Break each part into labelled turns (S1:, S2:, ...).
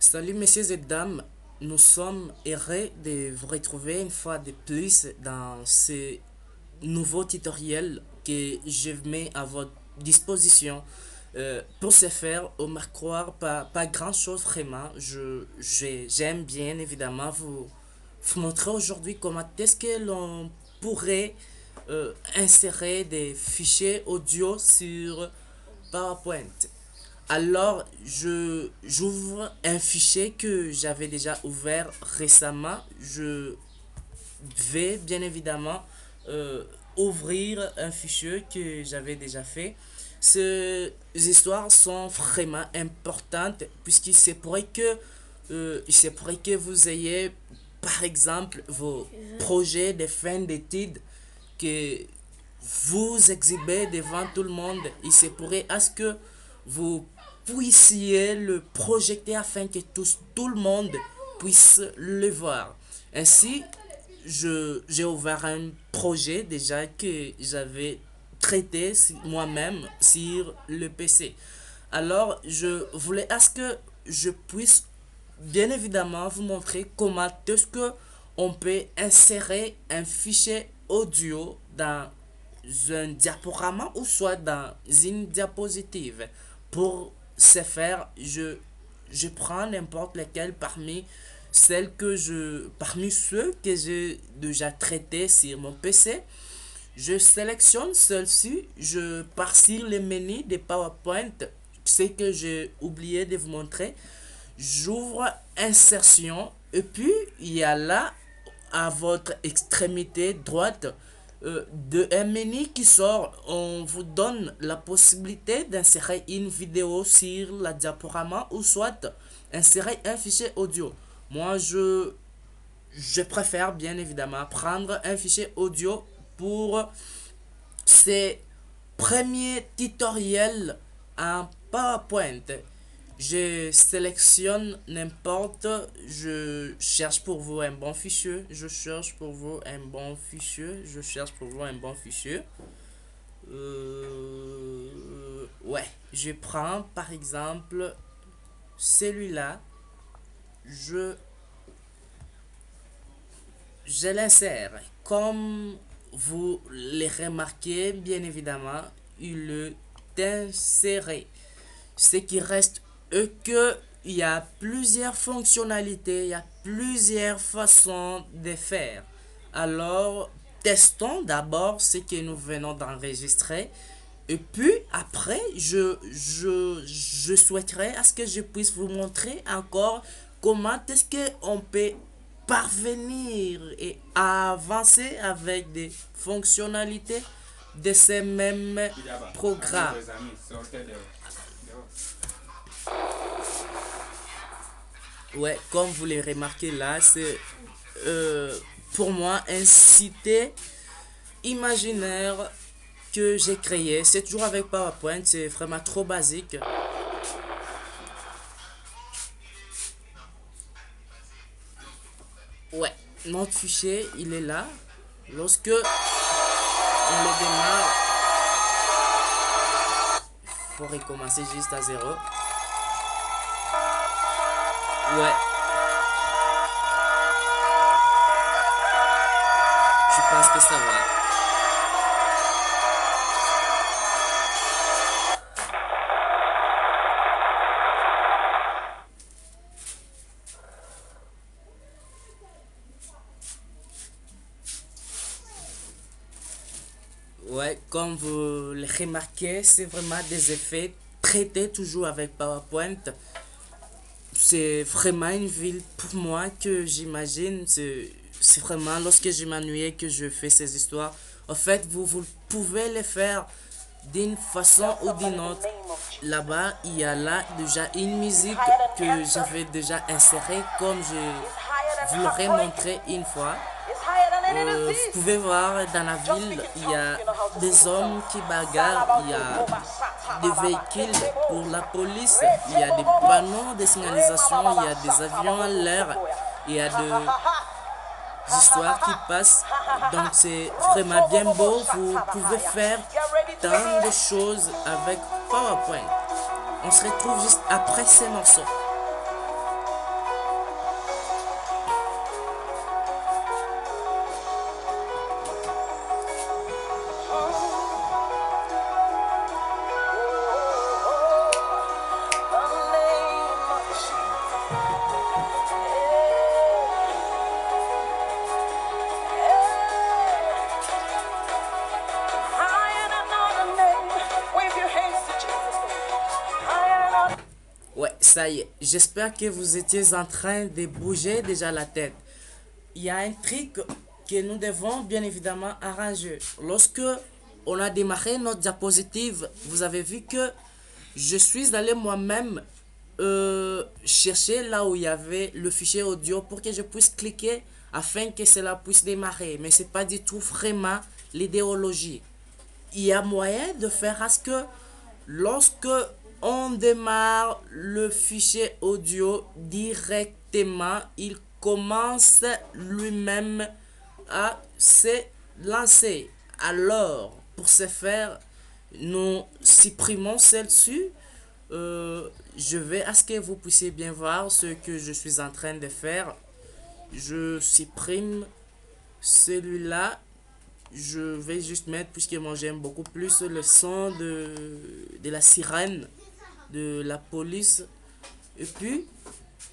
S1: Salut messieurs et dames, nous sommes heureux de vous retrouver une fois de plus dans ce nouveau tutoriel que je mets à votre disposition. Pour ce faire, on m'a croire pas grand chose vraiment. J'aime bien évidemment vous montrer aujourd'hui comment est-ce que l'on pourrait insérer des fichiers audio sur PowerPoint. Alors, j'ouvre un fichier que j'avais déjà ouvert récemment. Je vais bien évidemment ouvrir un fichier que j'avais déjà fait. Ces histoires sont vraiment importantes puisqu'il se pourrait que vous ayez par exemple vos projets de fin d'études que vous exhibez devant tout le monde. Il se pourrait à ce que vous puissiez le projeter afin que tout le monde puisse le voir. Ainsi, j'ai ouvert un projet déjà que j'avais traité moi-même sur le PC. Alors, je voulais à ce que je puisse bien évidemment vous montrer comment est-ce que on peut insérer un fichier audio dans un diaporama ou soit dans une diapositive. Pour ce faire, je prends n'importe lequel parmi ceux que j'ai déjà traités sur mon PC. Je sélectionne celle-ci, je pars sur le menu de PowerPoint, ce que j'ai oublié de vous montrer. J'ouvre insertion et puis il y a là à votre extrémité droite un menu qui sort. On vous donne la possibilité d'insérer une vidéo sur la diaporama ou soit insérer un fichier audio. Moi, je préfère bien évidemment prendre un fichier audio pour ces premiers tutoriels en PowerPoint. Je sélectionne n'importe, je cherche pour vous un bon fichier, je cherche pour vous un bon fichier. Ouais, je prends par exemple celui-là, je, je l'insère. Comme vous le remarquez, bien évidemment, il est inséré. Ce qui reste est que il y a plusieurs fonctionnalités, il y a plusieurs façons de faire. Alors, testons d'abord ce que nous venons d'enregistrer. Et puis, après, je souhaiterais à ce que je puisse vous montrer encore comment est-ce qu'on peut parvenir et avancer avec des fonctionnalités de ces mêmes programmes. Ouais, comme vous l'avez remarqué là, c'est pour moi un cité imaginaire que j'ai créé. C'est toujours avec PowerPoint, c'est vraiment trop basique. Ouais, notre fichier, il est là. Lorsque on le démarre, il faut recommencer juste à zéro. Ouais, je pense que ça va. Ouais, comme vous le remarquez, c'est vraiment des effets traités toujours avec PowerPoint. C'est vraiment une ville pour moi que j'imagine. C'est vraiment lorsque je m'ennuie que je fais ces histoires. En fait, vous pouvez les faire d'une façon ou d'une autre. Là-bas, il y a là déjà une musique que j'avais déjà insérée comme je vous l'aurais montré une fois. Vous pouvez voir dans la ville, il y a des hommes qui bagarrent, il y a des véhicules pour la police, il y a des panneaux de signalisation, il y a des avions en l'air, il y a des histoires qui passent. Donc c'est vraiment bien beau, vous pouvez faire tant de choses avec PowerPoint. On se retrouve juste après ces morceaux. Ça y est, j'espère que vous étiez en train de bouger déjà la tête. Il y a un truc que nous devons bien évidemment arranger. Lorsque on a démarré notre diapositive, vous avez vu que je suis allé moi-même chercher là où il y avait le fichier audio pour que je puisse cliquer afin que cela puisse démarrer. Mais c'est pas du tout vraiment l'idéologie. Il y a moyen de faire à ce que lorsque on démarre le fichier audio directement, il commence lui-même à se lancer. Alors, pour ce faire, nous supprimons celle-ci. Je vais à ce que vous puissiez bien voir ce que je suis en train de faire. Je supprime celui-là. Je vais juste mettre, puisque moi j'aime beaucoup plus le son de la sirène de la police. Et puis,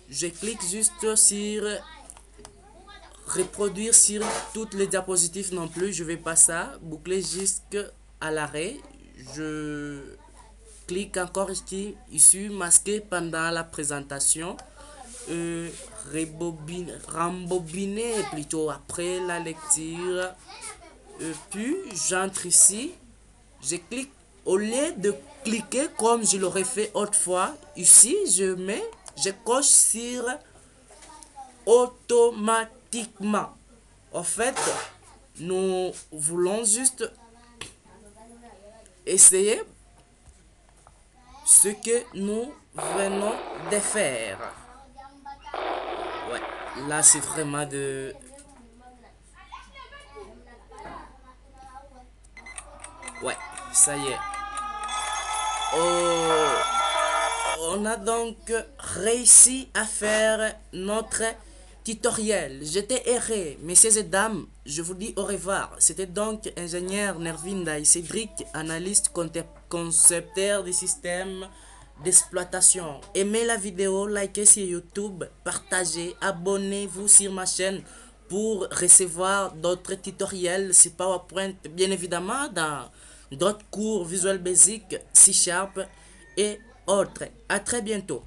S1: je clique juste sur reproduire sur toutes les diapositives non plus. Je vais pas ça, boucler jusqu'à l'arrêt. Je clique encore ici, masqué pendant la présentation. Rembobiner plutôt après la lecture. Puis j'entre ici, je clique, au lieu de cliquer comme je l'aurais fait autrefois, ici je coche sur automatiquement. En fait, nous voulons juste essayer ce que nous venons de faire. Ouais, là c'est vraiment de... Ouais, ça y est. Oh, on a donc réussi à faire notre tutoriel. J'étais erré, messieurs et dames, je vous dis au revoir. C'était donc ingénieur Nervinda et Cédric, analyste concepteur des systèmes d'exploitation. Aimez la vidéo, likez sur YouTube, partagez, abonnez-vous sur ma chaîne pour recevoir d'autres tutoriels sur PowerPoint, bien évidemment dans d'autres cours Visual Basic, C# et autres. À très bientôt.